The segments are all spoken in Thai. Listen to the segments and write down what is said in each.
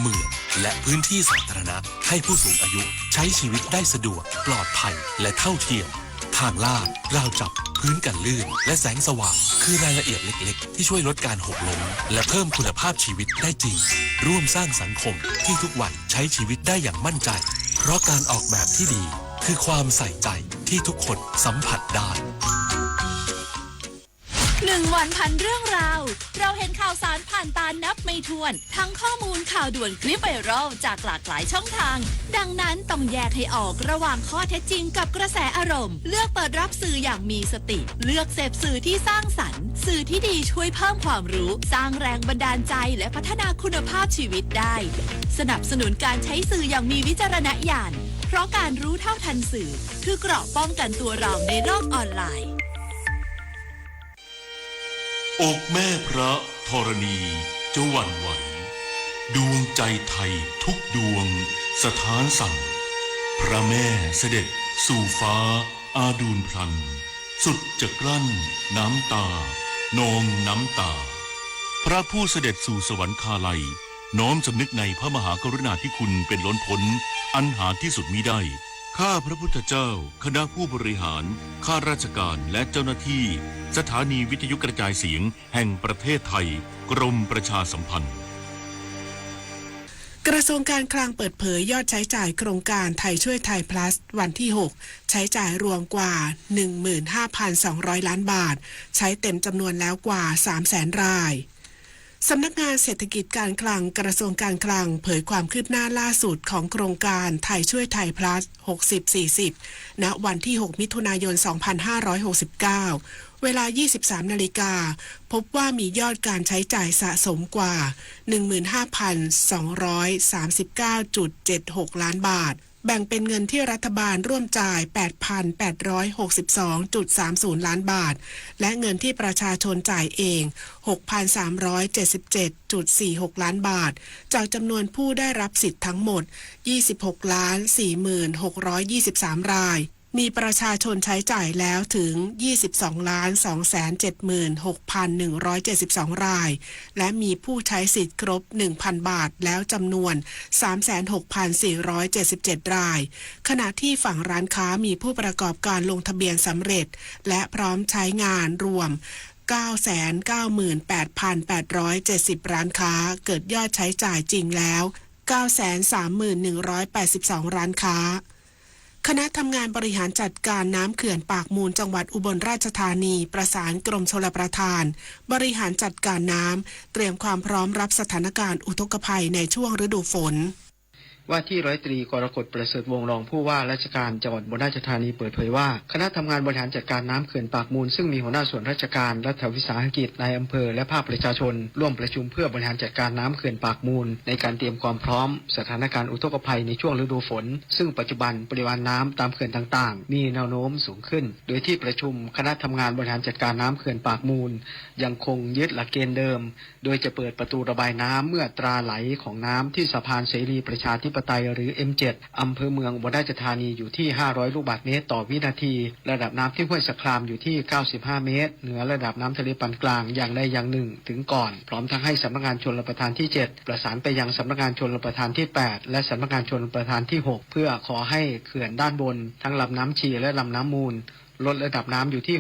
เมืองและพื้นที่สาธารณะให้ผู้สูงอายุใช้ชีวิตได้สะดวกปลอดภัยและเท่าเทียมทางลาดราวจับพื้นกันลื่นและแสงสว่างคือรายละเอียดเล็กๆที่ช่วยลดการหกล้มและเพิ่มคุณภาพชีวิตได้จริงร่วมสร้างสังคมที่ทุกวันใช้ชีวิตได้อย่างมั่นใจเพราะการออกแบบที่ดีคือความใส่ใจที่ทุกคนสัมผัสได้1 วันพันเรื่องราวเราเห็นข่าวสารผ่านตานับไม่ถ้วนทั้งข้อมูลข่าวด่วนคลิปไวรัลจากหลากหลายช่องทางดังนั้นต้องแยกให้ออกระหว่างข้อเท็จจริงกับกระแสอารมณ์เลือกเปิดรับสื่ออย่างมีสติเลือกเสพสื่อที่สร้างสรรค์สื่อที่ดีช่วยเพิ่มความรู้สร้างแรงบันดาลใจและพัฒนาคุณภาพชีวิตได้สนับสนุนการใช้สื่ออย่างมีวิจารณญาณเพราะการรู้เท่าทันสื่อคือเกราะป้องกันตัวเราในโลกออนไลน์อกแม่พระธรณีจะหวั่นไหวดวงใจไทยทุกดวงสถานสั่นพระแม่เสด็จสู่ฟ้าอาดูลพลันสุดจะกลั้นน้ำตานองน้ำตาพระผู้เสด็จสู่สวรรคาลัยน้อมสำนึกในพระมหากรุณาธิคุณเป็นล้นพ้นอันหาที่สุดมิได้ข้าพระพุทธเจ้าคณะผู้บริหารข้าราชการและเจ้าหน้าที่สถานีวิทยุกระจายเสียงแห่งประเทศไทยกรมประชาสัมพันธ์กระทรวงการคลังเปิดเผยยอดใช้จ่ายโครงการไทยช่วยไทย plus วันที่ 6 ใช้จ่ายรวมกว่า 15,200 ล้านบาทใช้เต็มจำนวนแล้วกว่า 300,000 รายสำนักงานเศรษฐกิจการคลังกระทรวงการคลังเผยความคืบหน้าล่าสุดของโครงการไทยช่วยไทย plus 60-40 ณ วันที่ 6 มิถุนายน 2569 เวลา 23 นาฬิกาพบว่ามียอดการใช้จ่ายสะสมกว่า 15,239.76 ล้านบาทแบ่งเป็นเงินที่รัฐบาลร่วมจ่าย 8,862.30 ล้านบาทและเงินที่ประชาชนจ่ายเอง 6,377.46 ล้านบาทจากจำนวนผู้ได้รับสิทธิ์ทั้งหมด 26,46,23 รายมีประชาชนใช้จ่ายแล้วถึง 22,276,172 รายและมีผู้ใช้สิทธิ์ครบ 1,000 บาทแล้วจำนวน 36,477 รายขณะที่ฝั่งร้านค้ามีผู้ประกอบการลงทะเบียนสำเร็จและพร้อมใช้งานรวม 998,870 ร้านค้าเกิดยอดใช้จ่ายจริงแล้ว 931,182 ร้านค้าคณะทำงานบริหารจัดการน้ำเขื่อนปากมูลจังหวัดอุบลราชธานีประสานกรมชลประทานบริหารจัดการน้ำเตรียมความพร้อมรับสถานการณ์อุทกภัยในช่วงฤดูฝนว่าที่ร้อยตรีกรกฎประเสริฐวงศ์รองผู้ว่าราชการจังหวัดอุบลราชธานีเปิดเผยว่าคณะทำงานบริหารจัดการน้ำเขื่อนปากมูลซึ่งมีหัวหน้าส่วนราชการรัฐวิสาหกิจนายอำเภอและภาคประชาชนร่วมประชุมเพื่อบริหารจัดการน้ำเขื่อนปากมูลในการเตรียมความพร้อมสถานการณ์อุทกภัยในช่วงฤดูฝนซึ่งปัจจุบันปริมาณน้ำตามเขื่อนต่างๆมีแนวโน้มสูงขึ้นโดยที่ประชุมคณะทำงานบริหารจัดการน้ำเขื่อนปากมูลยังคงยึดหลักเกณฑ์เดิมโดยจะเปิดประตูระบายน้ำเมื่อตราไหลของน้ำที่สะพานเสรีประชาธิปไตยหรือM7 อำเภอเมืองอุบลราชธานีอยู่ที่500ลูกบาศก์เมตรต่อวินาทีระดับน้ำที่ห้วยสะครามอยู่ที่95เมตรเหนือระดับน้ำทะเลปานกลางอย่างใดอย่างหนึ่งถึงก่อนพร้อมทั้งให้สำนักงานชลประทานที่7ประสานไปยังสำนักงานชลประทานที่8และสำนักงานชลประทานที่6เพื่อขอให้เขื่อนด้านบนทั้งลำน้ำชีและลำน้ำมูลลดระดับน้ำอยู่ที่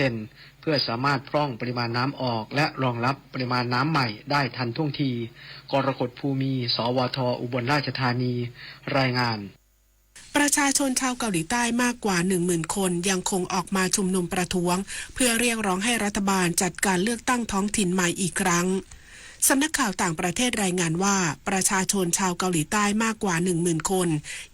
60% เพื่อสามารถพร่องปริมาณน้ำออกและรองรับปริมาณน้ำใหม่ได้ทันท่วงทีกรกฎภูมิสวทอุบลราชธานีรายงานประชาชนชาวเกาหลีใต้มากกว่า 10,000 คนยังคงออกมาชุมนุมประท้วงเพื่อเรียกร้องให้รัฐบาลจัดการเลือกตั้งท้องถิ่นใหม่อีกครั้งสำนักข่าวต่างประเทศรายงานว่าประชาชนชาวเกาหลีใต้มากกว่า 10,000 คน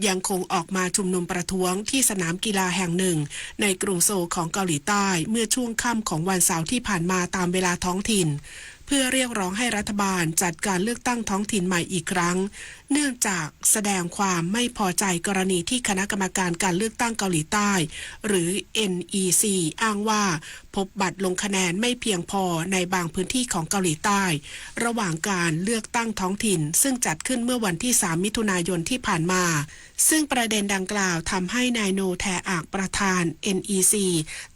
ยังคงออกมาชุมนุมประท้วงที่สนามกีฬาแห่งหนึ่งในกรุงโซลของเกาหลีใต้เมื่อช่วงค่ำของวันเสาร์ที่ผ่านมาตามเวลาท้องถิ่นเพื่อเรียกร้องให้รัฐบาลจัดการเลือกตั้งท้องถิ่นใหม่อีกครั้งเนื่องจากแสดงความไม่พอใจกรณีที่คณะกรรมการการเลือกตั้งเกาหลีใต้หรือ NEC อ้างว่าผ พบบัตรลงคะแนนไม่เพียงพอในบางพื้นที่ของเกาหลีใต้ระหว่างการเลือกตั้งท้องถิ่นซึ่งจัดขึ้นเมื่อวันที่ 3 มิถุนายนที่ผ่านมาซึ่งประเด็นดังกล่าวทำให้นายโนแทอากประธาน NEC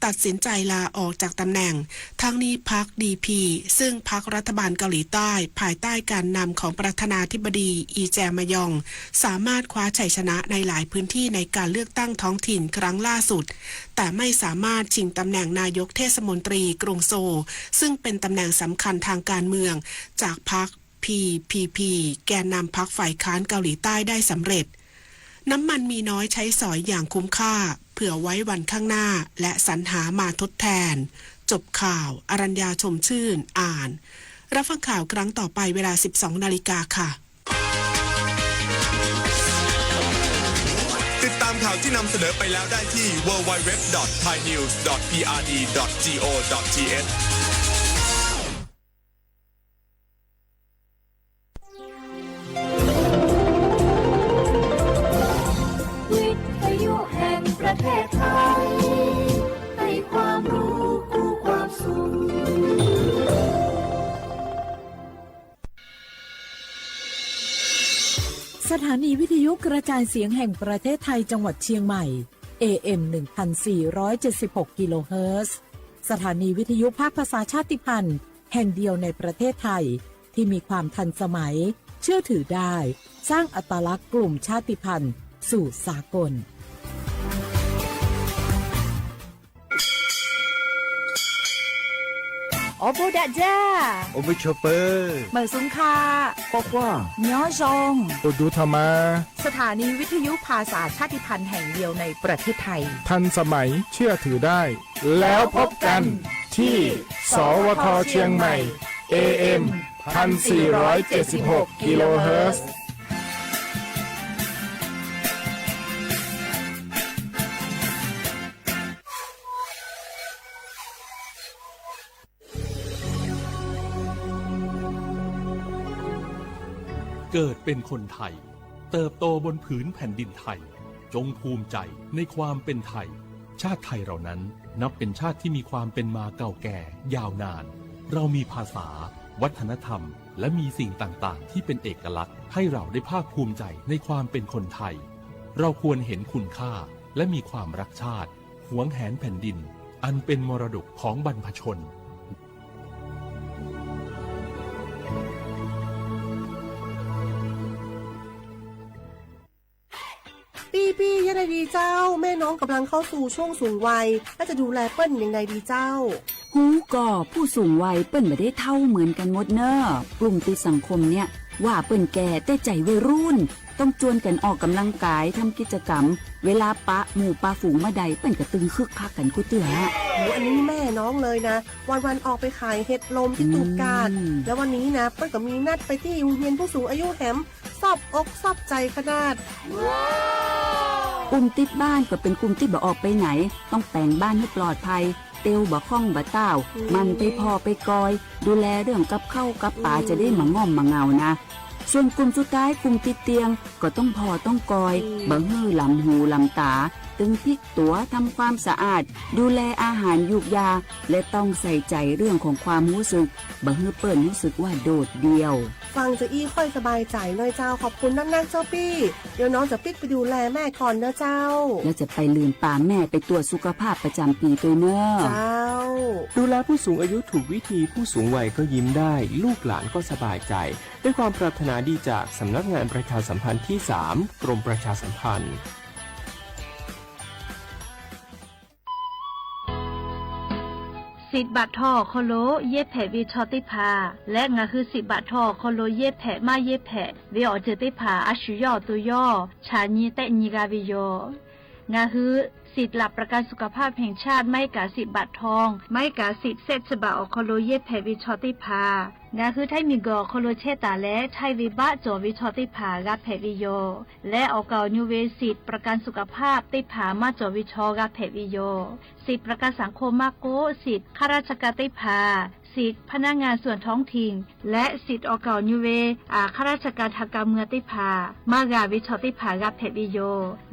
ตัดสินใจลาออกจากตำแหน่งทั้งนี้พรรค DP ซึ่งพรรครัฐบาลเกาหลีใต้ภายใต้การนำของประธานาธิบดีอีแจมยองสามารถคว้าชัยชนะในหลายพื้นที่ในการเลือกตั้งท้องถิ่นครั้งล่าสุดแต่ไม่สามารถชิงตำแหน่งนายกเทศมนตรีกรุงโซลซึ่งเป็นตำแหน่งสำคัญทางการเมืองจากพรรค PPP แกนนำพรรคฝ่ายค้านเกาหลีใต้ได้สำเร็จน้ำมันมีน้อยใช้สอยอย่างคุ้มค่าเผื่อไว้วันข้างหน้าและสรรหามาทดแทนจบข่าวอรัญญาชมชื่นอ่านรับฟังข่าวครั้งต่อไปเวลา 12 นาฬิกาค่ะติดตามข่าวที่นำเสนอไปแล้วได้ที่ www.thainews.prd.go.thวิทยุแห่งประเทศไทยให้ความรู้คู่ความสุขสถานีวิทยุกระจายเสียงแห่งประเทศไทยจังหวัดเชียงใหม่ AM 1476 กิโลเฮิรตซ์สถานีวิทยุภาคภาษาชาติพันธุ์แห่งเดียวในประเทศไทยที่มีความทันสมัยเชื่อถือได้สร้างอัตลักษณ์กลุ่มชาติพันธุ์สู่สากลโอบูดะจ้าโอบูชเปอร์เหมือซุงคากกว่าเนื้อชงโอดูธรรมาสถานีวิทยุภาษาชาติพันธุ์แห่งเดียวในประเทศไทยทันสมัยเชื่อถือได้แล้วพบกันที่สวทเชียงใหม่ AM 1476 กิโลเฮิรตซ์เกิดเป็นคนไทยเติบโตบนผืนแผ่นดินไทยจงภูมิใจในความเป็นไทยชาติไทยเรานั้นนับเป็นชาติที่มีความเป็นมาเก่าแก่ยาวนานเรามีภาษาวัฒนธรรมและมีสิ่งต่างๆที่เป็นเอกลักษณ์ให้เราได้ภาคภูมิใจในความเป็นคนไทยเราควรเห็นคุณค่าและมีความรักชาติหวงแหนแผ่นดินอันเป็นมรดกของบรรพชนปี้ยังไงดีเจ้าแม่น้องกำลังเข้าสู่ช่วงสูงวัยและจะดูแลเปิ้นยังไงดีเจ้าฮูก่อผู้สูงวัยเปิ้นไม่ได้เท่าเหมือนกันหมดเนอะกลุ่มติดสังคมเนี่ยว่าเปิ้นแก่แต่ใจวัยรุ่นต้องจวนกันออกกำลังกายทำกิจกรรมเวลาปะหมู่ปะฝูงมาใดเปิ้นก็ตึงคึกคักกันกูเตืออันนี้แม่น้องเลยนะวันออกไปขายเห็ดลมที่ตูกาดแล้ววันนี้นะเปิ้นก็มีนัดไปที่โรงเรียนผู้สูงอายุแหมซอบอกซอบใจขนาดกลุ่มติดบ้านก็เป็นกลุ่มที่บ่ออกไปไหนต้องแต่งบ้านให้ปลอดภัยเตียวบ่ข้องบ่เต้ามันไปพอไปกอยดูแลเรื่องกับข้าวกับปลาจะได้มาง่อมมาเงานะส่วนกลุ่มสุดท้ายกลุ่มติดเตียงก็ต้องพอต้องกอยบ่ฮื้อลำหูลำตาตึงพลิกตัวทำความสะอาดดูแลอาหารยูกยาและต้องใส่ใจเรื่องของความรู้สึกบ่ฮื้อเปิ้นรู้สึกว่าโดดเดี่ยวฟังจะอี้ค่อยสบายใจหน่อยเจ้าขอบคุณนักเจ้าปี้เดี๋ยวน้องจะปิดไปดูแลแม่ก่อนนะเจ้าแล้วจะไปลืมป่าแม่ไปตรวจสุขภาพประจำปีตัวเนอะเจ้าดูแลผู้สูงอายุถูกวิธีผู้สูงวัยก็ยิ้มได้ลูกหลานก็สบายใจด้วยความปรารถนาดีจากสำนักงานประชาสัมพันธ์ที่ 3 กรมประชาสัมพันธ์สิบบาททอโคโลเย็บแผลวิชอติพาและงาคือ10 บาททอโคโลเย็บแผลมาเย็บแผลวิออเจติพาอาชุยอตัวย่อชานีเตนิกาวิโยงาคือสิทธิ์หลับประกันสุขภาพแห่งชาติไม่กะ10 บาททองไม่กะ10 เศษฉบับโคโลเย็บแผลวิชอติพางาคือไทยมีกอโคโลเชตาและไทยวิบะจอวิชอติพากับแผลวิโยและเอาเก่านิเวสิทธิ์ประกันสุขภาพติพามาจอวิชอกับแผลวิโยสิทธิ์ประกันสังคมมาโกสิทธิ์ข้าราชการติพา สิทธิพนักงานส่วนท้องถิ่นและสิทธิออกเก่านิเวข้าราชการทางการเมืองติพามากาวิชอติพากับเพบิโย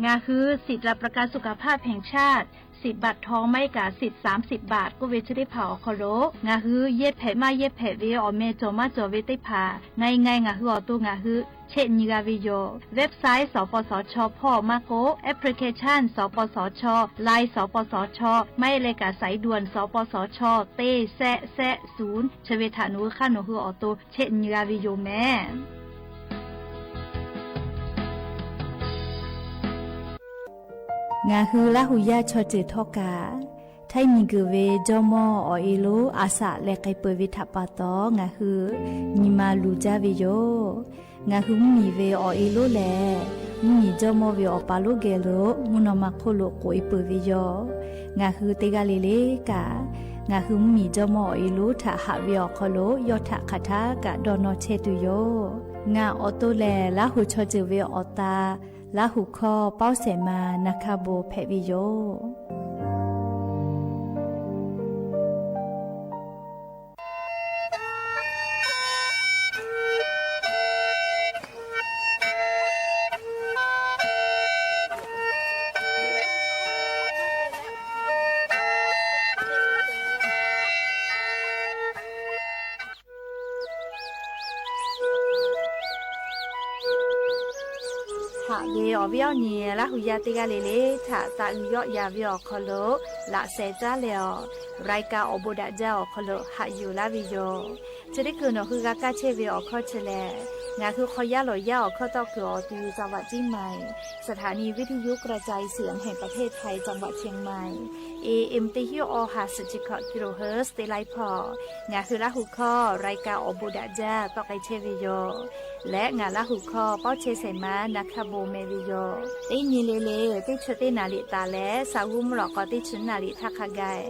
งาคือสิทธิรับประกันสุขภาพแห่งชาติสิทธิบัตรทองไม่กาสิทธิ30 บาทก็เวชได้ผ่าอคโลงาฮือเย็ดแผมาเย็ดแผเวอเมโจมาโจเวได้ผ่าในไงงาฮืออตัวงาฮือเช่นนิกาวิโยเว็บไซต์สปสชพ่อมาโกแอปพลิเคชันสปสชไลน์สปสชไม่เลยกาสายด่วนสปสชเต้แซะ0ชเวทานุข้าหนูฮืออตัวเช่นนิกาวิโยแม่งาฮือละหุยาชอจิทอกาไทยมีกือเวจอมอออีโลอาสะและไกเปวิทัปปะตองาฮือนิมาลูจาวิโยงาฮือมีเวออีโลแลมีจอมอเวอปาโลเกโลมุนอมาโคโลโกอิเปวิโยงาฮือเตกาเลเลกางาฮือมีจอมออีโลทะหะเวอคโลยอทะคาทากะดอนอเชตุโยงาออโตแลละหุชอจิเวอตาละหุคอเป้าเสมานาคาโบเพวิโยเวอเวียวนี่ละหุยาติกาเลเลถ้าตาอุยอยาเวียคโลละเซจาเลอรายกาอบดะเจ้าคโลหะอยู่ลาวิโยจะได้คือนคือกากาเชเวอคอเชเลงาคือคอยาลอยาข้อตอคืออตูจังหวัดเชียงใหม่สถานีวิทยุกระจายเสียงแห่งประเทศไทยจังหวัดเชียงใหม่ AM ติฮิโอ50กิโลเฮิรตซ์ได้ไลพองาคือละหุคอรายการอบดะเจ้าตอไกเชวิโยและงานละหุคอเป้าเชเสมานาคาโบเมวิโยได้มีเลเลได้ชดนาลิตาและสาวุมหลอกก็ได้ชนนาลิทักขกาย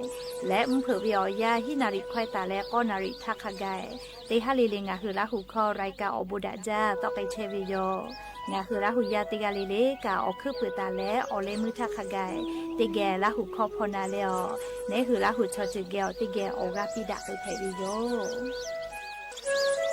และมเผวิอยาฮินาลิควายตาและก็นาลิทักขกายได้ฮาเลเลงาคือละหุคอรายการอบดะเจ้าตอไกเชวิโยงาคือละหุยาติกาเลเลกาอคือเปตาและอเลมือทักขกายติแกละหุคอพอนาเลอเนคือละหุชอจิเกลติแกออกาปิดะไปเพวิโยThank you.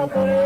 no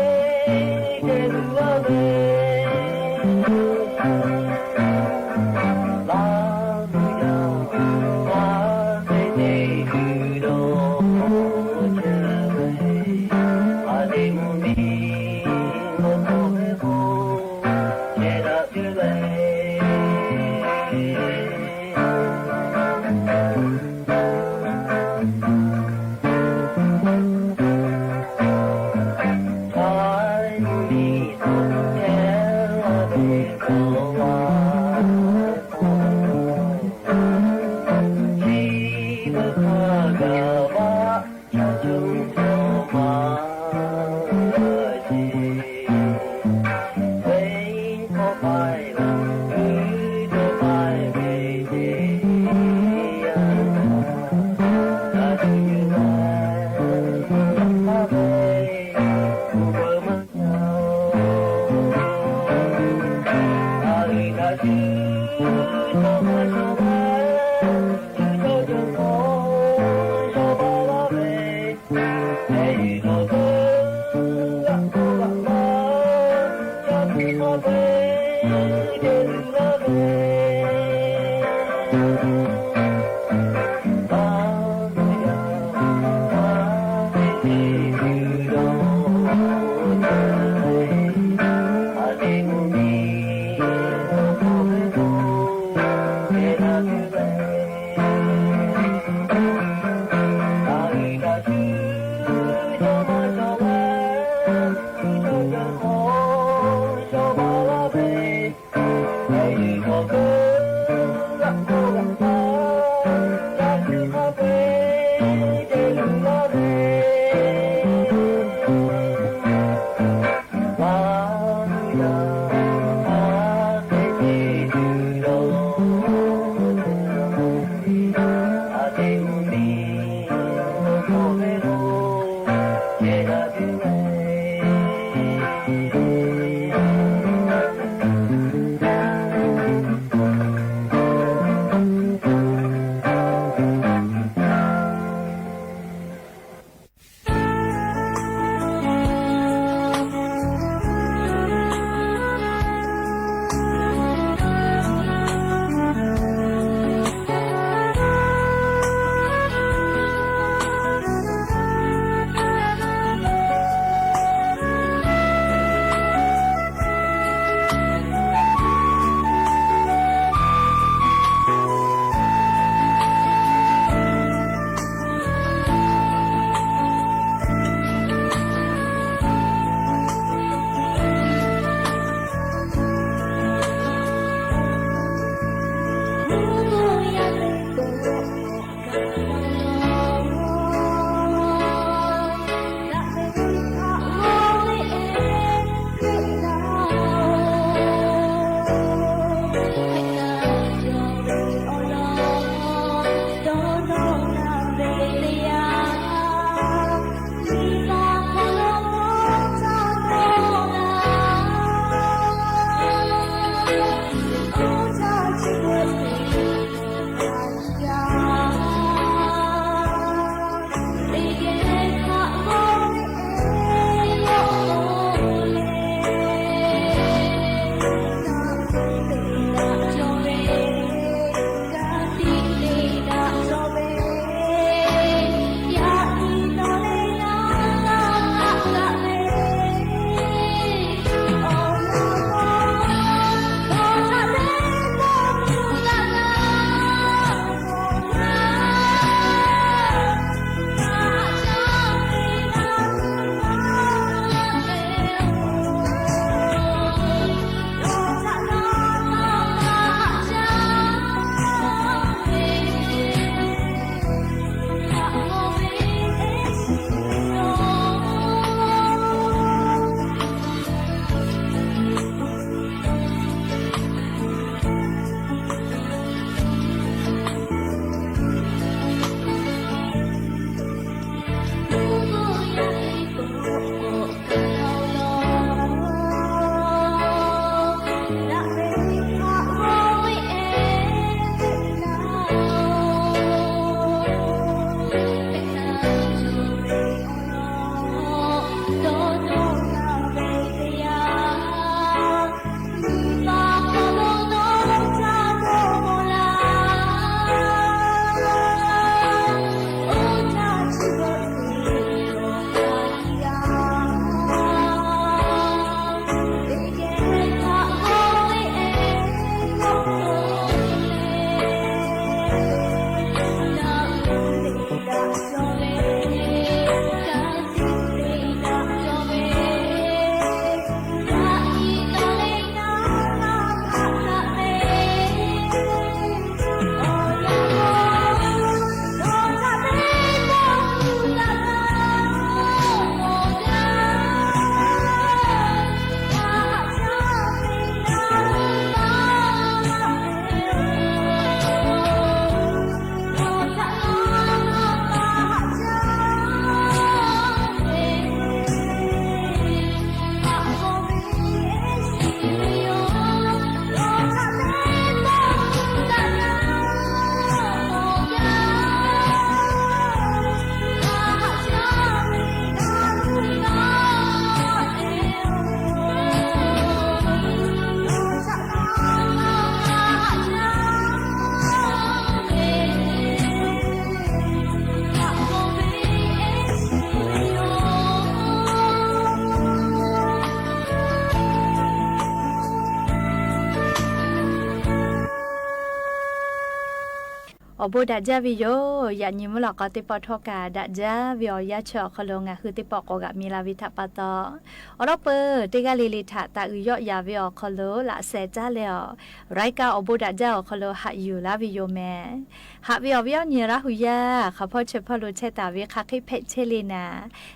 อบูดาจาวิโยยานิมลอกติปอทอกาดาจาวิอยาชอคลงะคือติปอกกะมีลาวิทปะตออรเปติกาลิลิทะตาอุยอยาวิอคโลละเซจาเลอไรกาอบูดาจาคโลหะอยู่ลาวิโยแมหะวิอวิอนีระหุยาขะพอเชพอลุเชตาวิคะคิเพเชลีนา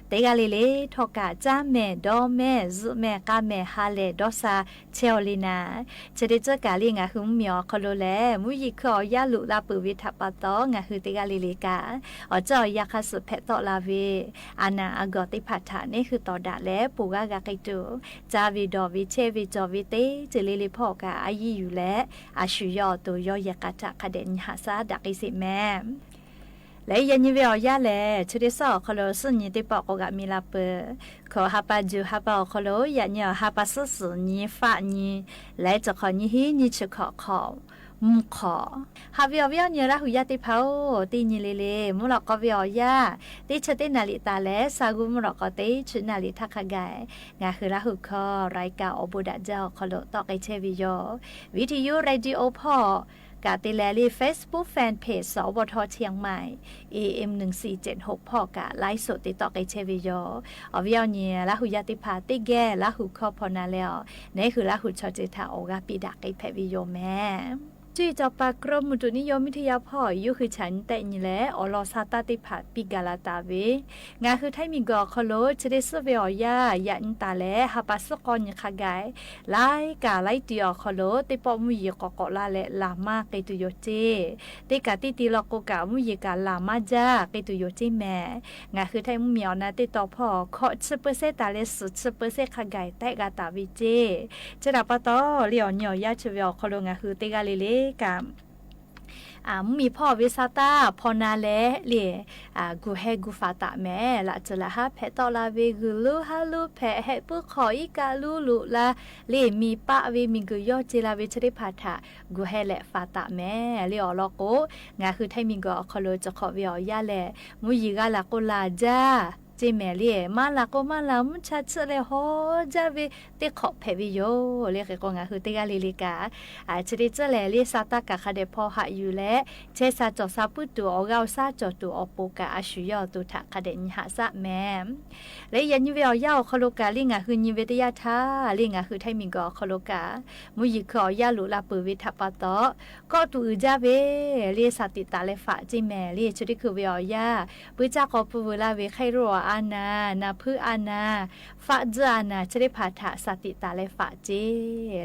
ติกาลิลิทอกาจาเมดอเมซุเมกาเมฮาเลดอซาเชอลีนาเจดิจกาลิงะหุมมิอคโลแลมุยิคอยาลุลาปุวิทปะตองะคือติกาลิลิกาอจอยาคาสุเพตอลาเวอานาอากอติพัทธานี่คือตอดาและปูกากากิตูจาวิดอวิเชวิจอวิเตจิลิลิพอกาอายีอยู่และอาชุยอตัวยอยากาตะคเดนหาซาดักอิสิแมและยันยิเวอยาแลชุดิสอคโลสุญญติปอกกะมีลาเปขอฮาปาจูฮาปาคโลยันยอฮาปาสุสุญีฟะญีและจะขอญิฮิญิชุขอมุขอฮาวิอวิอเนระหุยาติเผาตีนิเลเลมุลกวิอยาติชตินาลิตาและสากุมุลกติชุนาลิทักกายงาคือระหุคอรายกาอบุดะเจ้าคโลตอกไอเชวิโยวิทยุเรดิโอพ่อกาติแลลี่ Facebook Fanpage สวทเชียงใหม่ AM 1476พ่อกะไลฟ์สดติดต่อไกเชวิโยอวิอเนียละหุยาติพาติแกละหุคอพอนาแล้วนี่คือละหุชอจิตาโอกาปิดาไกเพวิโยแม่จุยจอปากรมอุตุนิยมวิทยาพ่ออยู่คือฉันแต่นี่แหละอลอซาตาติผัดปิกาลาตาเวงาคือไทยมีกอคโลจะได้สเวียยายันตาแลฮาปัสกอนยขกายไลกาไลติอคโลติปอมุยกอกลาและลามาเกตุโยเจติกาติติลอกกามุยกาลามาจาเกตุโยเจแม่งาคือไทยมุมีอนาติต่อพ่อขอ10%ตาเลสุด10%ขกายแต่กาตาวิเจจะดับปะตอเลียวยอยาชเวียคโลงาคือติกาลิเลกับมีพ่อวิสาตาพอนาเลเลีกูเฮกูฟาตาแม่ละจะละฮะเพตอลาเวกูลูฮาลูเพเฮปุขออีกาลูลุละเลมีปะเวมีกูยอจิลาเวชริพาทากูเฮและฟาตาแม่เลอลอโกงาคือไทมิงก็คโลจะขอเวียยาแลมุยิกาละโกลาจาเจเมลีมาลาก็มาลามุชัดเลยโหจาวิติขอบเพวิโยเรียกก็งาคือติกาลิลิกาชริจเลลีซาตากะคาเดพอหะอยู่และเชซาจอซาปุตัวออกาซาจอตัวอปูกาอาชุยอตุทะคาเดนหาซะแมมและยันยิเวียวยาวคโลกาลิงาคือยิเวตยาทาลิงาคือไทมิงกอคโลกามุยิขอยาลุลาปุวิทปะตอก็ตูจาเวลีสาติตาเลฟะจิแมลีชริคือเวียวยาปุจากอปูเวลาเวไครัวอานานาพืออานาฟะจานาชริพาทะสติตาเลฟะเจ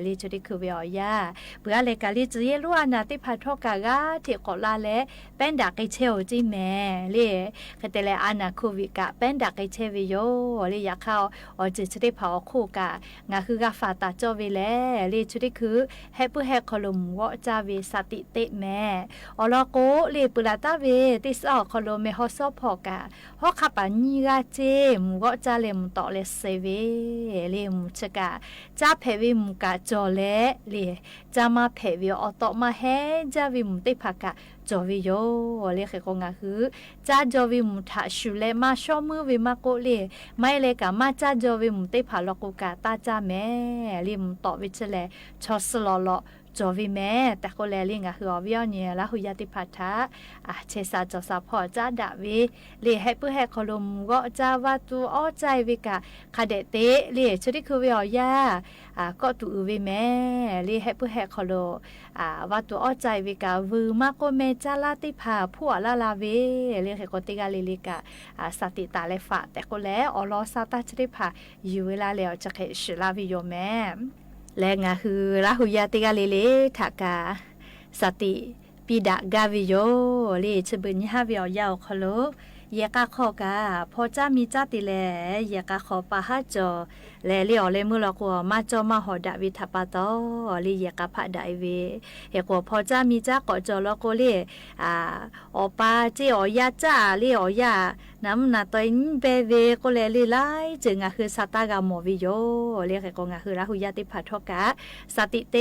ลีชริคือเวียยาเพื่อเลกาลิจเยลุอานาติพาทอกากาที่กอลาเลเป็นดักไอเชลจิแม่ลีกะเตเลอานาโควิกะเป็นดักไอเชวิโยลีอยากเข้าอจิชริพาโคกางาคือกาฟาตาจอเวเลลีชริคือเฮปุเฮคอลมวอจาเวสติเตแม่อลอโกลีปุลาตาเวติสอคอลเมฮอซอพอกาฮอคาปานีกาเจมุก็จะเลมต่อเลเซเวเลมุชกาจะเพวิมุกาจอเลเลจะมาเพวิออตมาเฮจะวิมุติภกาจอวิโยเลเคกงาคือจะจอวิมุทะชุเลมาชอมือวิมาโกเลไม่เลกามาจะจอวิมุติภาลกุกาตาจาแม่เลมุต่อวิชเลชอสลอลจอวิแม่แต่ก็แลลิงคืออวิอเนี่ยละหุยาติพัทธะเชซาจอซาพอจ้าดาวิเลให้เพื่อให้คลมก็จาวาตูอ้อใจวิกะคาเดเตเลชริคือวิอยาก็ตูวิแม่เลให้เพื่อให้คลวาตูอ้อใจวิกะวือมาโกเมจาลาติภาผัวลาลาเวเลให้กติกาลิลิกะสติตาเลฟะแต่ก็แล้วอลอซาตาชริภาอยู่เวลาแล้วจะเขชลาวิโยแม่และงาคือละหุยาติกาเลเลทากาสติปิดะกาวิโยเลชบึญฮาวิอยาวคโลเยกาขอกาพอจ้ามีจ้าติแลเยกาขอปะฮะจอและเลียวเลมือละกัวมาจอมาหอดะวิทปะตอลีเยกาพะไดเวเฮกัวพอจ้ามีจ้าก็จอละโกเลอปาเจอยาจ้าเลอยา น้ำนาตัวนี้เบเวก็เลยไล่จึงก็คือสตากาโมวิโยเรียกก็คือราหุยาติพัทกะสติเต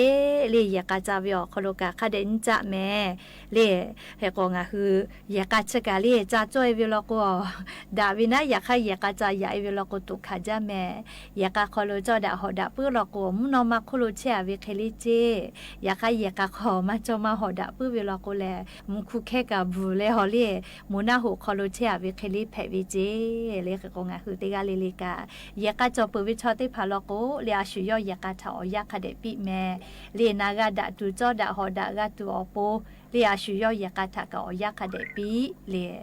เรียกาจาวิอคโลกะคาเดนจะแม่เรียกก็คือยากาชกาเรียจะจ่อยวิโลก็ดาวินะอยากให้ยากาจายาวิโลก็ตุขาจาแม่ยากาคโลจอดาหอดาปื้อโลก็มุนอมาคโลเชียวิเคลิเจอยากให้ยากาขอมาจอมาหอดาปื้อวิโลก็แลมุคุแค่กับบูเลฮอเรียมุนาหูคโลเชียวิเคลิแพวิเจเรียกก็คือติกาลิลิกายากาจอปื้อวิชอติพาโลก็เรียชุยอยากาถอยากาเดปิแม่เรียนากาดาตูจอดาหอดากาตัวอโปเรียชุยอยากาถากาอยากาเดปิเรีย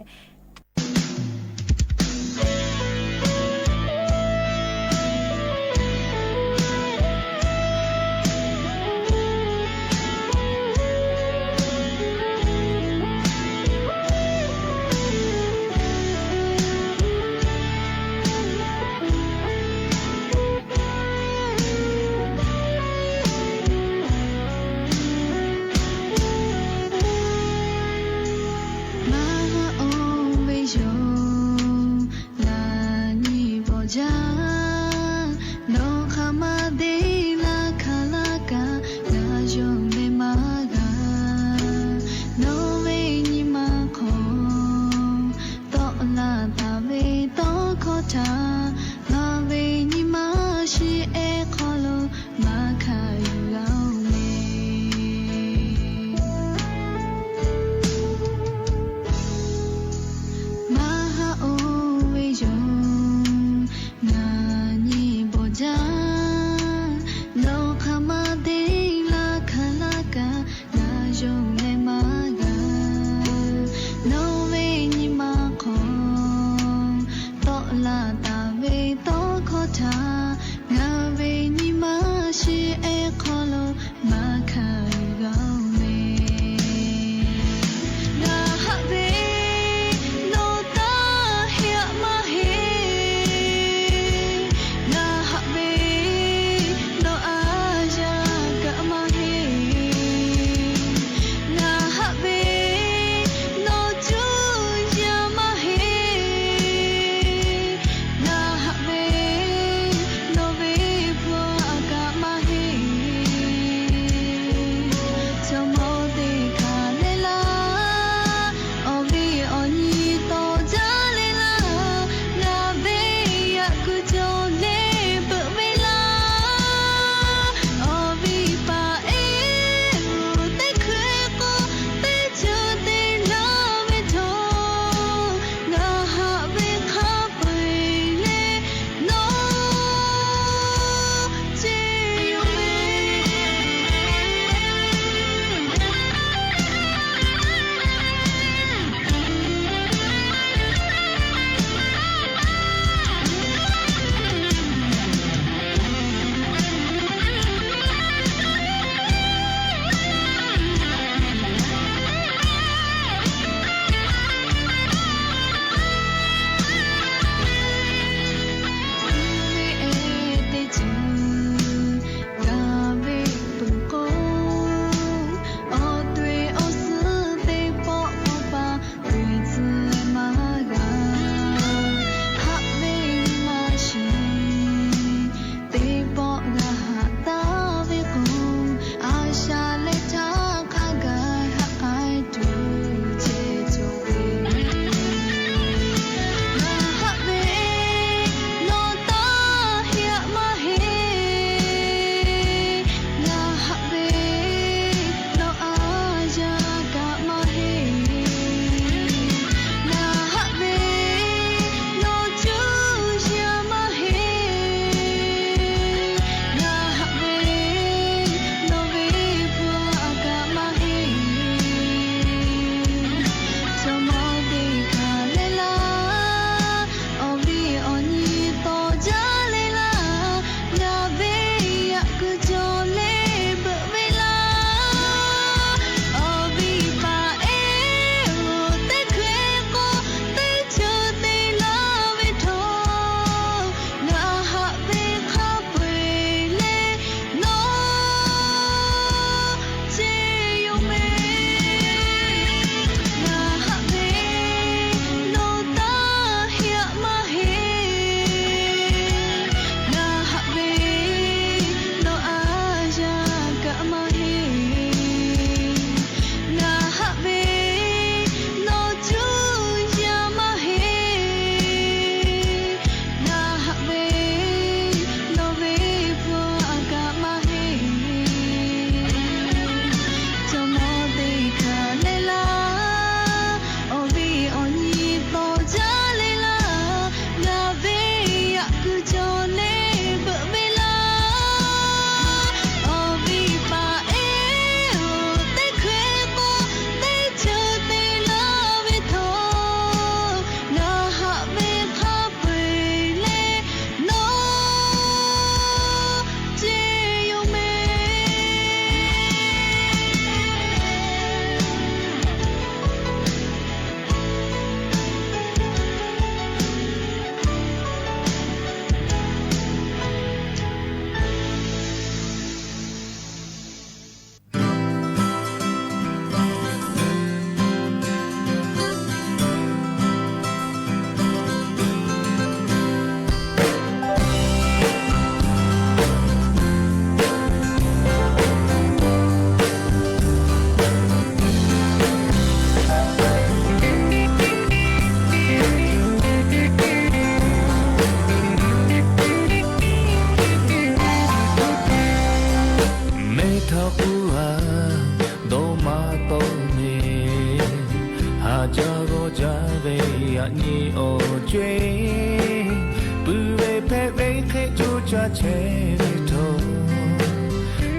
cha che ve to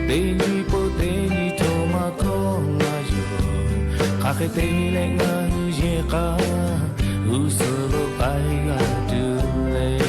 te ni po te ni to ma ko la yo ka ke te le nga ye ka u so lo pai ga tu le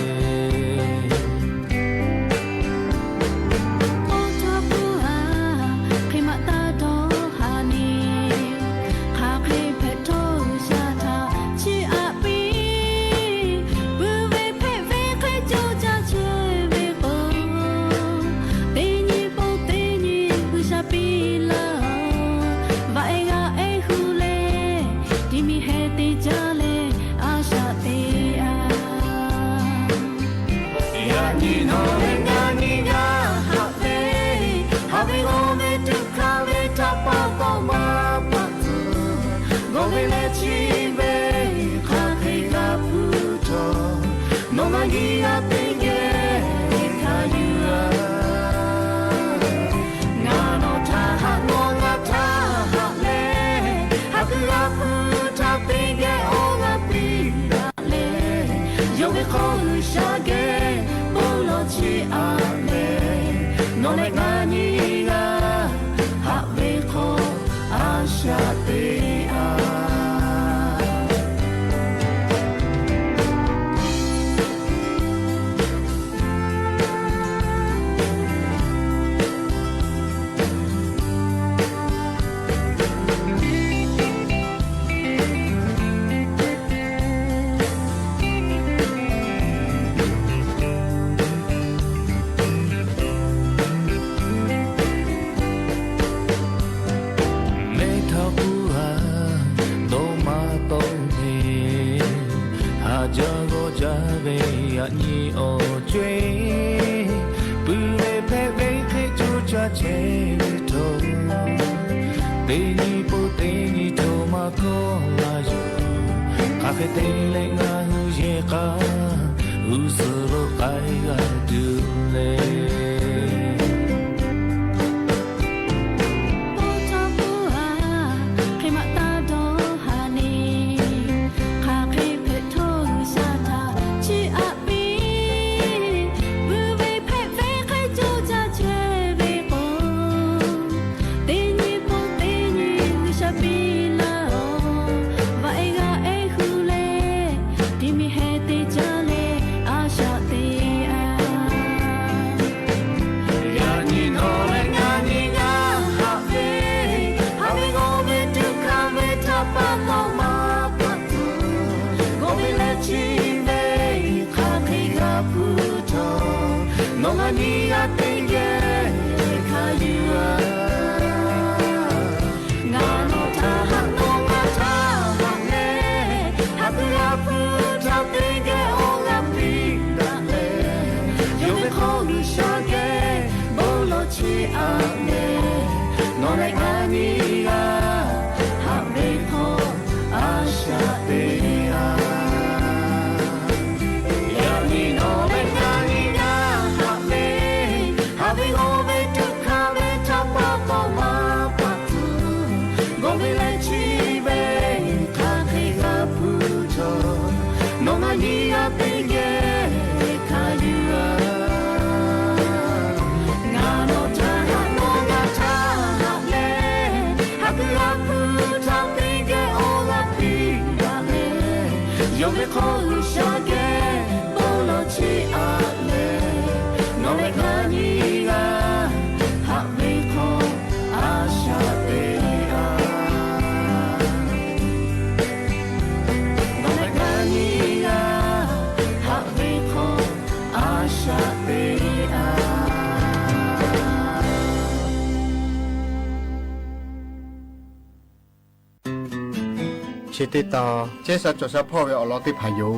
ชิติตาเจสัจจะพ่อไปอลอติพายุ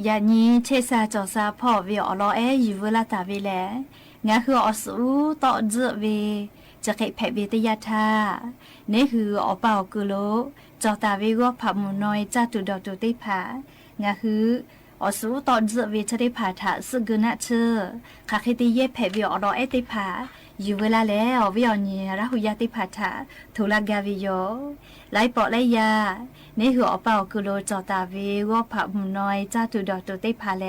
ยานี้เชซาจอซาพ่อเวอลออยู่เวลาตาเวแลงาคืออสูต่อเจเวจะเกะแผเวตยาธานี่คืออเป่ากุโลจอตาเวก็ผับหมูน้อยจ้าตุดอกตุติผางาคือ อสูตอนเจอเวชได้ผ่าถาสึกนะเชอคาคิติเย่แผ่วิอรอเอติผาอยู่เวลาแล้ววิอนีระหุยาติผาถาทุลากาวิโยไลปอไลยาในหัวเป่ากุโลจอตาวิวผับน้อยจ้าตุดอตุติผาแล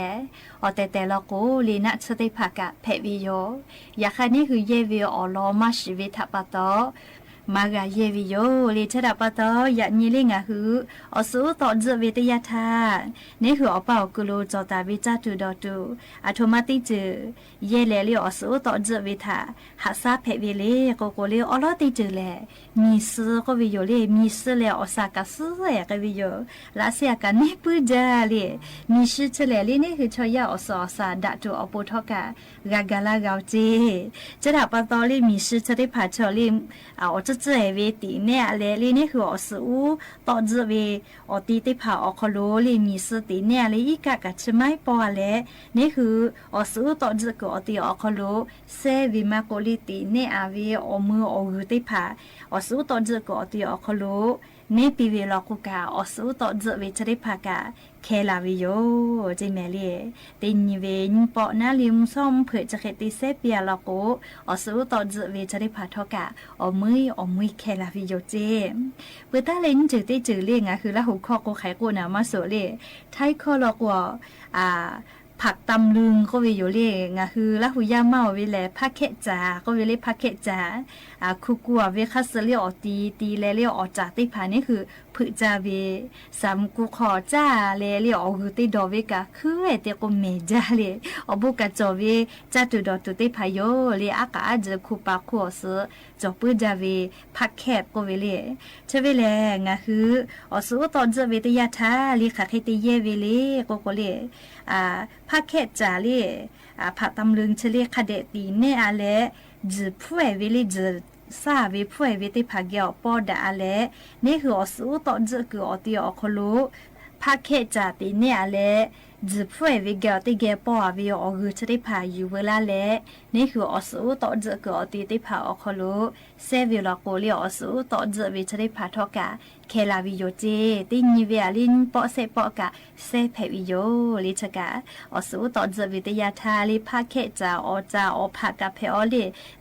อแต่ละกูลีนะเชติผากะแผ่วิโยอยากให้นี่คือเยวิอรอมาชีวิตทับปะตอมากาเยวิโยลีเชดาปะตออยากนี่ลิงะหืออสูตอนเจวิทยาทาในหัวเป่ากุโลจอตาวิจ้าตุดอตุอัตโนมัติจือเยเลลีอสูตอนเจวิทาหักซาเพวิเลโกโกเลอลอติจือแลมีซื้อก็วิโยเลมีซื้อเลอสากาซื้อก็วิโยลาเสียกันนี่ปื้จาเลมีชื่อเฉลลีนี่คือชอยาอสอสาดะตัวอปุทกากากาลากาวเจจะดาปะตอลีมีชื่อจะได้ผ่าชอลีจะเจอเวตีเนี่ยเลลีนี่คืออสูต่อเจอเวอตีติผาอคโลลีมีสติเนี่ยเลยอีกะกัดไม่ปอเลนี่คืออสูต่อเจอก็อตีอคโลเซวิมาโกลิตีเนี่ยอาวีอมืออหูติผาอสูต่อเจอก็อตีอคโลนี่ปีเวลกุกาอสูต่อเจอเวชได้ผากาเคลาวิโยจิเมลีตินเวนปอนาลิมซ่อมเผื่อจะเขติเซเปียลโกอสูต่อเจอเวชได้ผาทอกาอมือเคลาวิโยเจเปิดตาเลนจืดได้จืดเรียงอ่ะคือละหูคอโกไขกูนะมาโซเลไทคอลอกว่าผักตำลึงก็วิโยเล่งะคือละหุยาเมาวิแลผักเขจาก็วิเลผักเขจาคุกัวเวคัสเลียอตีแลเลียอจากติผานี่คือผึจาเวสามกุขอจ้าแลเลียอคือติดอเวกะคือเอเตกเมจาเลอบุกะจอเวจ้าตุดอตุติพาโยเลอากาจคุปาคัวซจอปึจาเวผักแคบก็วิเลเชเวแลงะคืออสุตอนเจเวตยาทาลิขะเขติเยเวเลโกโกเลผักแคบจาเลผักตำลึงเฉลียคเดตีเนอาเลจืผู้เวลิจืซาเวผู้เวติพาเกียวปอดาเลนี่คืออสูตอนเจคืออตีอคโลผักแคบจาตีเนอาเลจืผู้เวเกียวติเกปอวิออกุชติพาอยู่เวลาเลนี่คืออสูตอนเจคืออตีติพาอคโลเซวิลโกเลียอสูตอนเจวิชติพาทอกาเคลาวิโยเจตินิเวลินปอเซปอกะเซเพวิโยลิชกาอสูตอนเจวิตยาทาลิภาเคจาอภากาเพอเล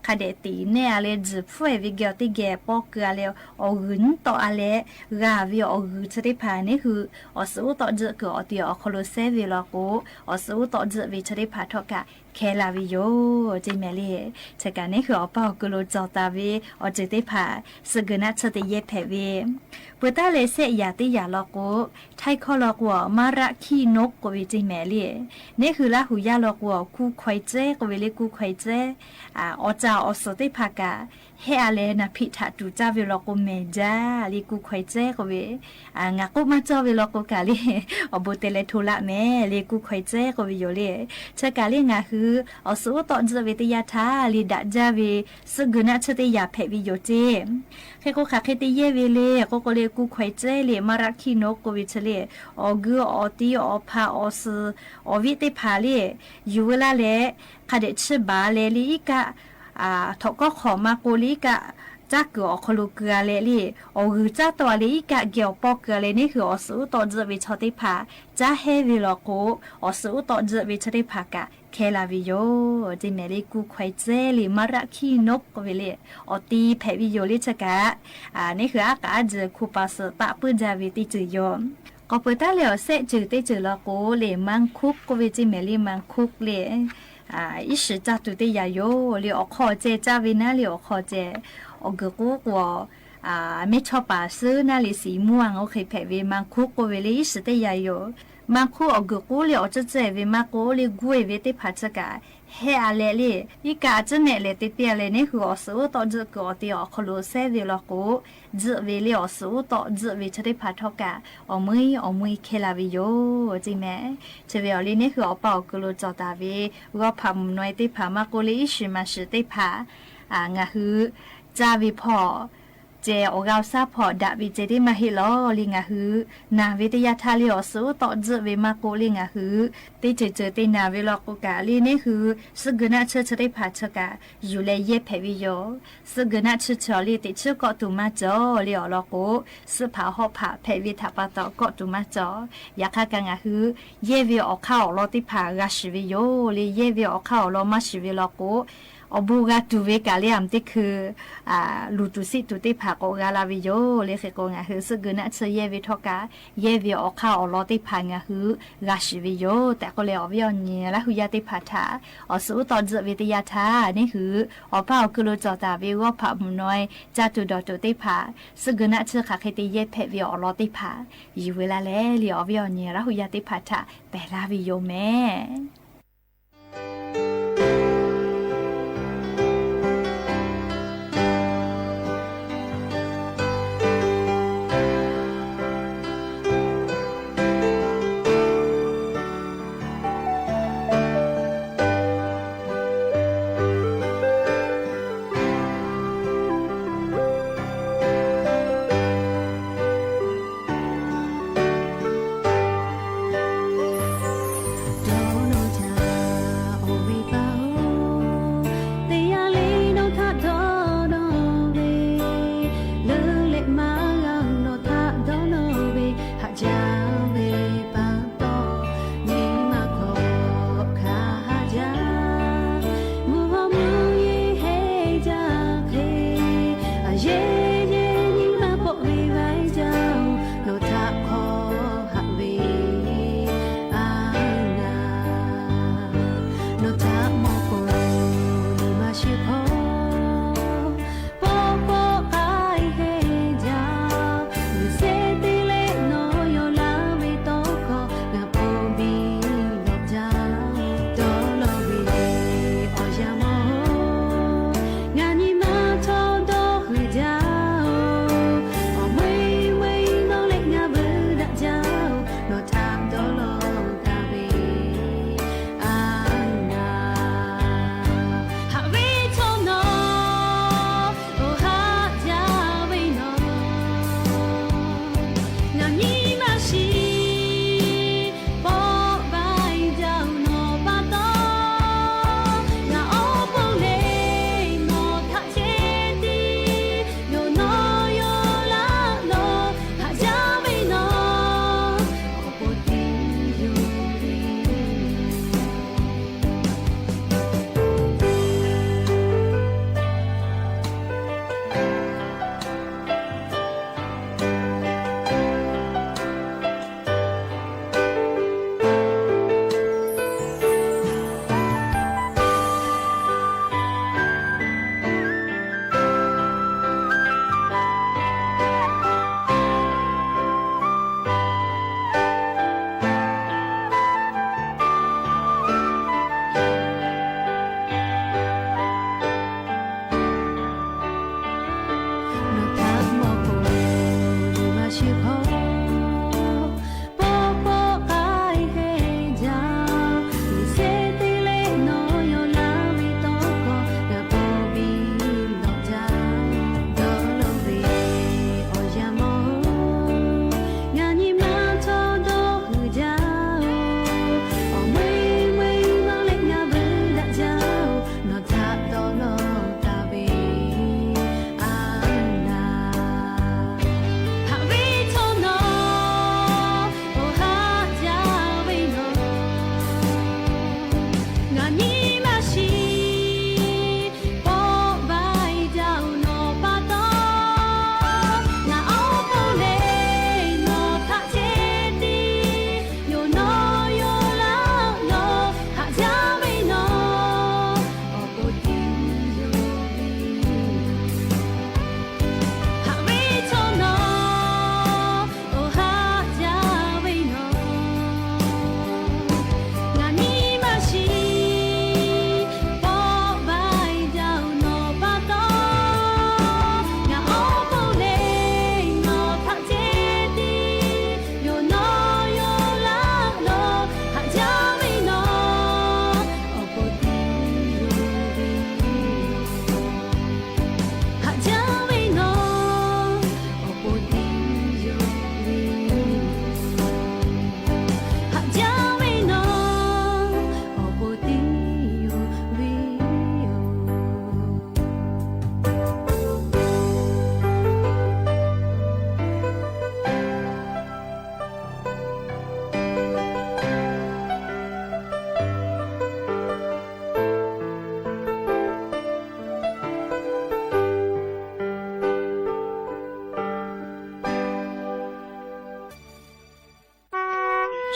คาเดตีเนอเลจืผู้เวเกียวติเกปอเกเลอกุนตออเลกาวิออกุชติพานี่คืออสูตอนเจคืออตีอคโลเซวิลโกอสูตอนเจวิชติพาทอกาเคลาวิโยจิเมลีชกานี่คืออปอกโลจอตาวีอจิติพาสกนัชติเยเพวีปุตตาเลเสยาติยาลโกไทคอลกวมาระคีนกกวิจิเมลีนี่คือละหุยาลกวคูควายเจกวิเลคูควายเจอจาอสติภากาเฮอาเลนะพิถาตูจาวิลโกเมจาลิคูควายเจกวิงากุมาจาวิลโกกาลีอบุเตเลทุละเมลิคูควายเจกวิโยเลชกาลีงาคืออสูตอนเจวิตยาทาลิดาจาวิสกนัชติยาเพวิโยเจเคโกคาเคติเยเวเลโกโกเลกูควายเจเลมารักคีนกกวิชเลอกืออตีอพาอสอวิติพาเลยูเวลาเลคาเดชบาเลลิกะทก็ขอมาโกลิกะจากเกือคลูเกลือเลลี่อคือจ้าตัวเลอีกะเกี่ยวปอกเกลือเลนี่คืออสูตอนเจวิชติพาจ้าเฮวิลโกอสูตอนเจวิชติพากะเคลาวิโยจิเมลิกูควายเจลิมาระคีนกก็เวเลอตีเพวิโยลิชกะนี่คืออากาศคูปัสตะปืนจาวิติจือยอมก็เปิดตาเหลียวเสจือติจือละโกเลมังคุกก็เวจิเมลิมังคุกเล一时จ้าตุติยาโยเลอขอเจจ้าวินาเลอขอเจอเกกูกัวไม่ชอบป่าซื้อนาลิสีม่วงโอเคเพวิมังคุกก็เวลี一时ติยาโยมังคุอเกกูเลอจะเจวิมาโกเลกุยเวติพัชกาเฮอาเลลีอีกาจะเนเลติเปียเลนี่คืออสูตอจะกอติอคโลเซวิลโกจะเวลีอสูตอจะวิชติพัทกาอมือเคลาวิโยจิแม่เชเวอลีนี่คืออเป่ากโลจอตาวีก็พามนวยติพามาโกลีอิชิมาชิติพางาฮือจาวิพอ เจโอกาซาพอดาวิเจได้มาฮิลอลิงาฮือนาวิทยาทาลิอสูต่อเจเวมาโกลิงาฮือติเจตินาเวลอกกาลีนี่คือสกนาเชได้พาชกาอยู่เลยเยเพวิโยสกนาเชชอลีติเชก็ตุมาจอลิอลอโกสผาหอผาเพวิทาปาตอก็ตุมาจอยาคากังาฮือเยวิออกเข้าลอติพากาชวิโยลิเยวิออกเข้าลอมาชวิลอโกอบูกาตูเวกาเลียมติคือลูตุสิตุติผากอกาลาวิโยเลเขโกงาฮือสกนะเชเยวิทอกาเยวิออกข้าวอลอติพางาฮือกาชิวิโยแต่ก็เลยอวิอเนียและหุยาติผาถาอสูตอนเจวิทยาทานี่คืออป้ากุโลจอตาวิวผามุน้อยจาตุดอตุติผาสกนะเชขาเคติเยเพวิอลอติผาอยู่เวลาแลลีอวิอเนียและหุยาติผาถาเปลาวิโยแม่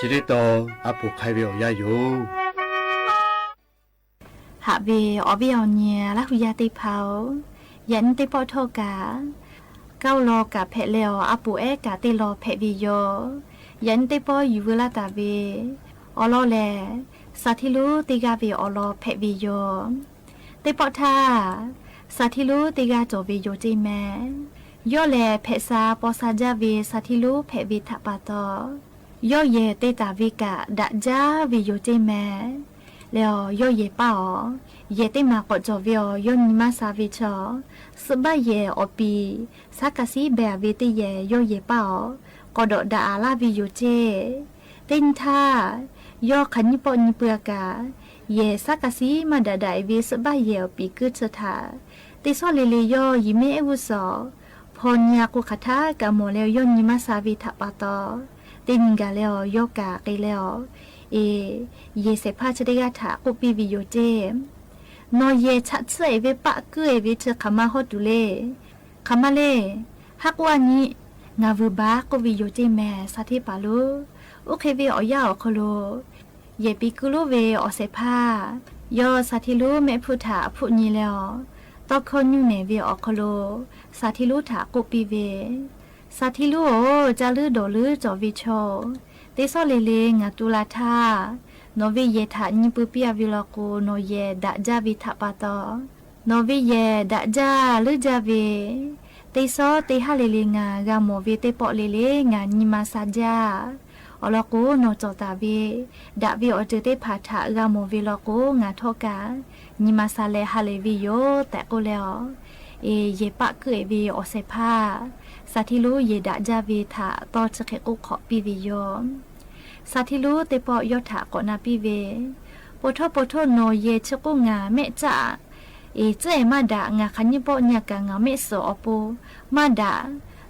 ชิริโตอาปุใครเวียวยาอยู่หาเวอเวียวเนี่ยละหุยาติเผายันติปอโทกาเก้าโลกะเพเลวอาปูเอกะติโลเพวิโยยันติปออยู่เวลาตาเวอโลแลสัทิลูติกาเวอโลเพวิโยติปอทาสัทิลูติกาโจวิโยจิแมย่อแลเพซาปอซาจาเวสัทิลูเพวิทัปปะตอย่อเยเตตาวิกะดะจาวิโยจิแมแล้วย่อเยป้าเยติมากอจอวิอยอนิมาซาวิชอสบายเยอปีสักสีแบบวิติเยย่อเยป้ากอดดาอาลาวิโยเจตินทาย่อขันยิปนิเปือกาเยสักสีมาดาไดวิสบายเยอปีกึศถาติซอเลเลย่อยิเมเอวุสอพรยากุคทากะโมแล้วยอนิมาซาวิทัปปะตอตินกาแล้วย่อกาเกแล้วเยเสพาชดิกาถากุปีวิโยเจนอเยชัดเสยเวปะเกยวิเชคามาฮอดุเลคามาเลฮักวานิงาวูบากุวิโยเจแมสัทิปาลุโอเคเวออยาอคโลเยปิกุลุเวอเสพายอสัทิลุเมพุถาพุญีแล้วตอคนอยู่เนเวอคโลสัทิลุถากุปีเวสัทิลุโอจาลือโดลือจอวิโชเตซอเลเลงาตุลาทาโนวิเยทานิปุปิอาวิลโกโนเยดะจาวิทัปปะตอโนวิเยดะจาลือจาเวเตซอเตหะเลเลงากาโมเวเตปอเลเลงานิมาซาจาอลโกโนจอตาเวดะเวอเจเตพาทากาโมเวลโกงาทอกานิมาซาเลฮะเลวิโยแต่โกแล้วเยปะเกยเวอเซพาสัทิลูเยดะจาเวทาตอจะเขกุขอปิวิโยสัทิลูเตปอยถากอนาปิเวปโทโนเยชกุงาเมจ่าเจมาดางาคันยิปญากางาเมโสอปูมาดา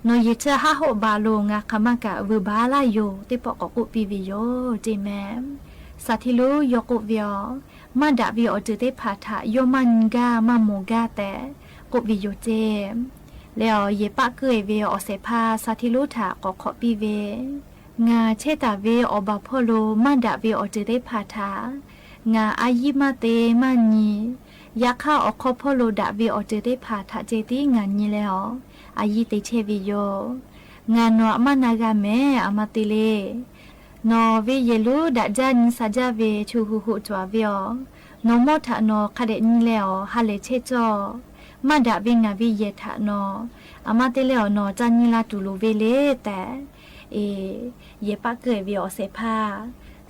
โนเยเชฮะโหบาโลงาคามากะวบาลาโยเตปอกกุปิวิโยเจแมสัทิลูยกุเวียมาดาวิอเจเตพาทาโยมันกามะโมกาแต่กุวิโยเจแล้วเยปะเกยเวอเสพาสัทิลุถากอขอปีเวงาเชตาเวอบาพโลมันดาเวอเจเตพาทางาอายิมาเตมานียักข้าอคอพโลดาเวอเจเตพาทาเจติงานนี้แล้วอายิเตเชวิโยงานอมานากาเมอามาติเลนอเวเยลูดาจานิซาจาเวชูหุหุจวาเวอนอมอทานอคาเดนี้แล้วฮาเลเชจอมาดาวิงาวิเยทานออามาเตเลอนอจันนิลาตูลูเวเลแต่เยปะเกยเวอเสพา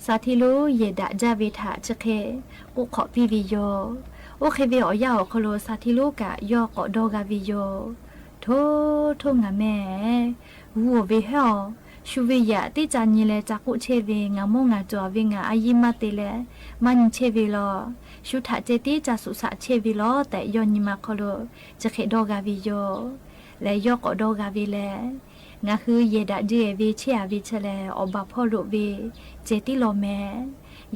สาธิลูเยดะจาเวทาชะเคกุขอปิวิโยโอเคเวอยาอคโลสาธิลูกะยอกอโดกาวิโยโทงาแม่วัวเวเฮอชูเวียติจานิเลจักุเชเวงามงาจอเวงาอายิมาเตเลมันเชเวลอชุทะเจติจาสุสะเชวิโลแต่ยอนิมาคโลจะเขดอกาวิโยและยอกอดอกาวิเลงาคือเยดะเจเวเชียวิเชเลอบาพอโลเวเจติโลแม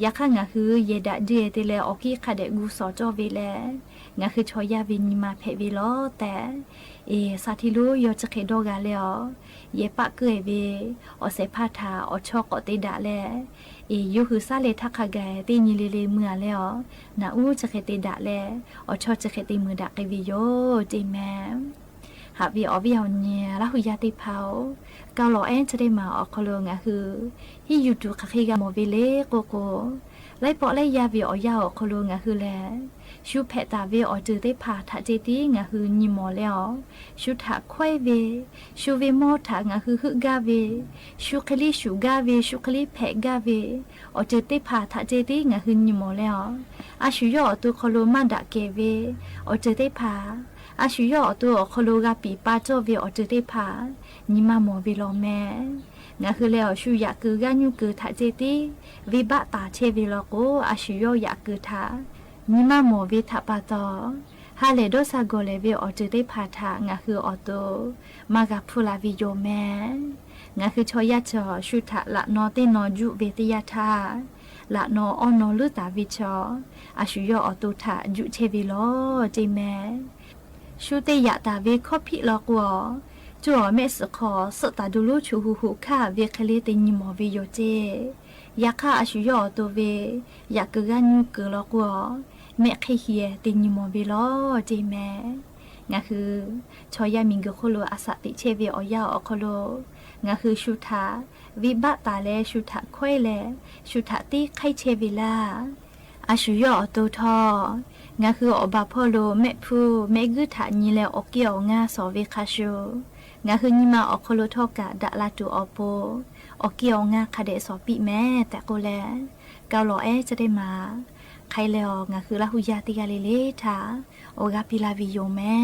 ยักขะงาคือเยดะเจเตเลออกิคาเดกูสอจอเวเลงาคือชอยาวินิมาเพวิโลแต่สาธิลูยอจะเขดอกาเลอเยปะเกยเวอเสพาทาอชอกอเตดะเลยูคือซาเลทักขะแกตีนิเลเลเมื่อแล้วนาอูจะเขติดะแลอชอจะเขติมือดะเกวิโยเจแมหาวิอวิเอาเนี่ยละหุยาติเผาเกาหลอแอนจะได้มาออกคโลงะคือฮิยูจูคาคิกาโมเวเลโกโกไลปอไลยาวิออยาออกคโลงะคือแลชูเพตาเวอจือได้พาทะเจติงะคือนิมอแล้วชูทะควายเวชูเวโมทะงะคือฮึกาเวชูคลิชูกาเวชูคลิเพกาเวอจือได้พาทะเจติงะคือนิมอแล้วอาชูยอตุคโลมันดะเกเวอจือได้พาอาชูยอตัวคโลกาปีปาโจเวอจือได้พานิมาโมเวโลแมงะคือแล้วชูอยากคือกาญูคือทะเจติวิบะตาเชเวโลโกอาชูยออยากคือทานิมาโมวิทัปปะตอฮาเลโดซาโกเลเวออจืเตพาทางะคือออโตมากะพูลาวิโยแมงะคือชอยะจอชุทะละนอเตนอยุเวติยะทาละนอออนอลุตาวิชออาชุยออโตทะยุเชวิโลเจแมชุเตยะตาเวคอพิลอกวอจัวเมสคอสตาดูลูชูหูหูค่าเวคเลเตนิมอวิโยเจ อยากฆ่าอาชุยอตัวเวอยากเกินเกินแล้วก็แม่ใครเฮียติญมอเวลอเจแม่งาคือชอยามิงกโคโลอาสติเชเวอยาอโคโลงาคือชุทาวิบัตตาเลชุทาค่อยเลชุทาตีไข่เชเวลาอาชุยอตัวทองาคืออบาพอโลแม่ผู้แม่กึถานีแล้วอเกี่ยวงาสอเวคาชูงาคือนิมาอโคโลทอกะดะลาตูอโปอเกี่ยวงาคาเดสอปิแม่แต่โกแลกาลอจะได้มาใครแล้วงาคือลาหุยาติกาเลเลทาโอกาปิลาวิโยแม่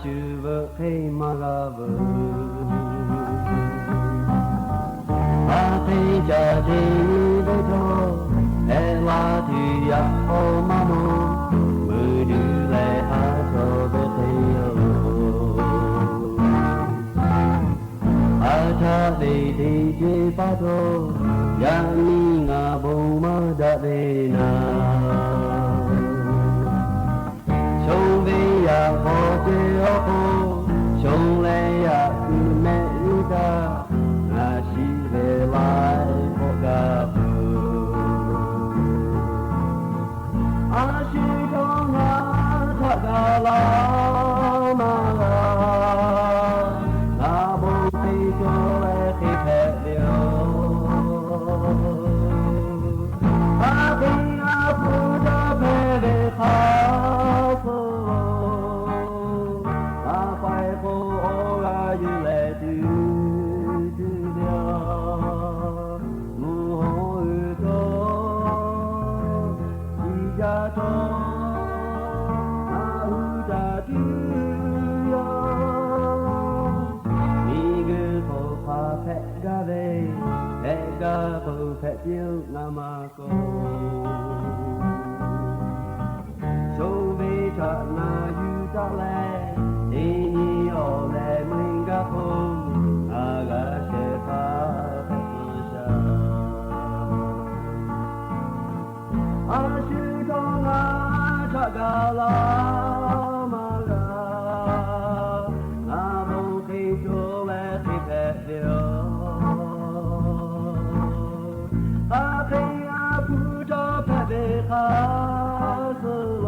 ชูบะเฮมากาบอาเทจาเจเดโตเอลาทิยาโอมาโนมือดูแลอาโซเบเทโออาชาเดเดเจปาโตยามีงาบุมาดาเดนาชงเบียโอเจโอชงเลยาคือแม่ลูกาอาชีเวลาโอกาบูอาชีของอาทักาลามาลานาบุติโจเลคิเพเดียวอาบิอาบูดาเพเดคาแผ่เดียวนามาโกโชเวชะนาอยู่ตะแลทีนี้โอแลมิงกะพงอากาเชฟาแผ่ชาอาชิโกนาชะกาลามาลานาบุกิโจเลติแผ่เดียวอาสโล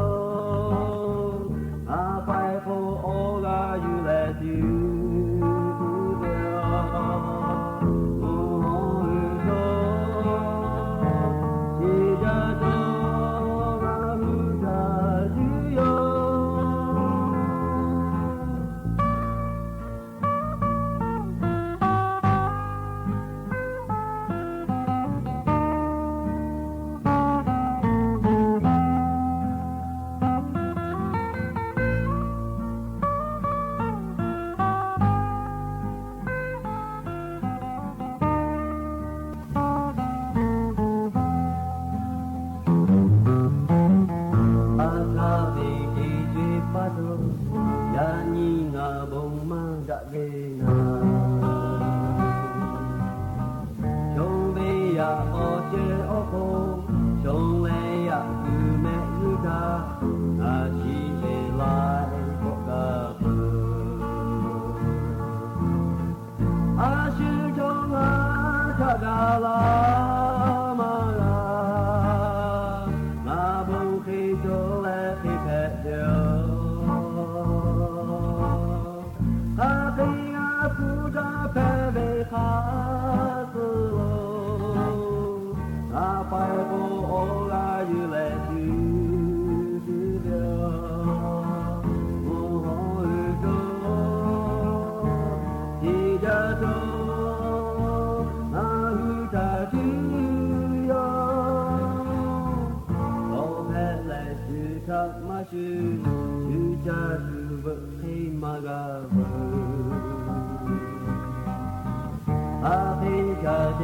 อาไปโฟโอกาอยู่และดูเดียวโอ้ยโตที่จะโตมาหูตาดูโยอาเทจาเจ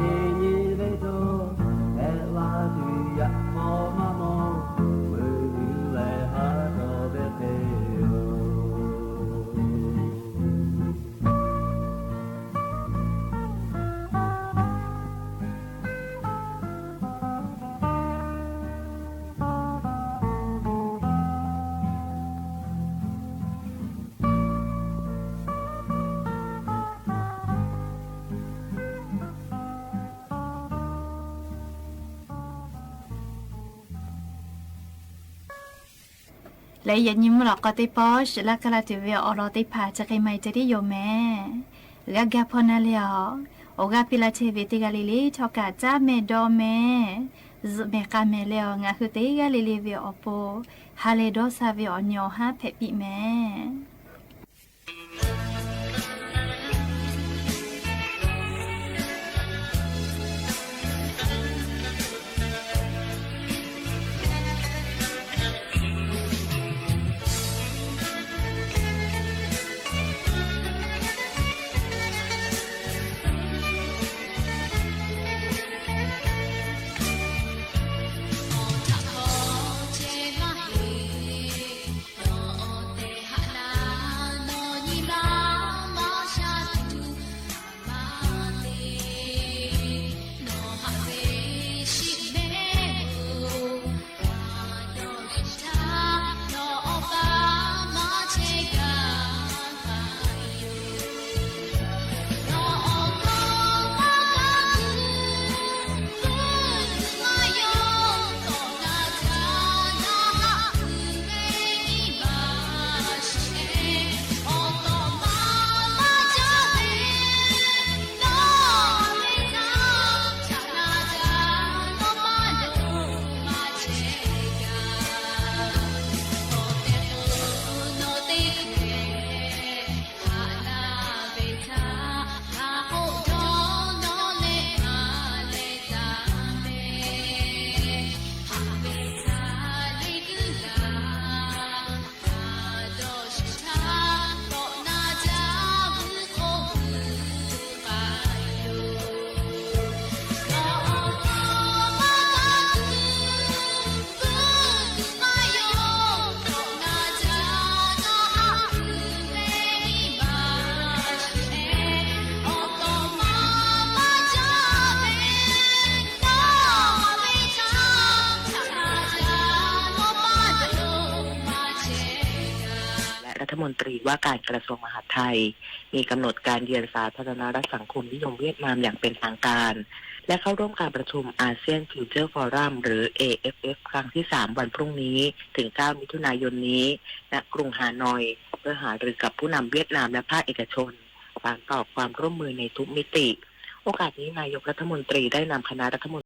และอย่ายิ้มหลอกก็ติปอชและกระติเวอรอติพาจะใครไม่จะได้โยแม่และแกพอนาเลียโอกาปิลาเทวิติกาลิลีชอกาจ้าเมดอแม่เมกาเมเลียงาคือติกาลิลีเวอโปฮาเลโดซาเวอญอฮาเพปิแม่รัฐมนตรีว่าการกระทรวงมหาดไทยมีกำหนดการเยือนสาธารณรัฐสังคมนิยมเวียดนามอย่างเป็นทางการและเข้าร่วมการประชุมอาเซียนฟิวเจอร์ฟอรัมหรือ AFF ครั้งที่ 3 วันพรุ่งนี้ถึง 9 มิถุนายนนี้ณกรุงฮานอยเพื่อหารือกับผู้นำเวียดนามและภาคเอกชนสานต่อความร่วมมือในทุกมิติโอกาสนี้นายกรัฐมนตรีได้นำคณะรัฐมนตรี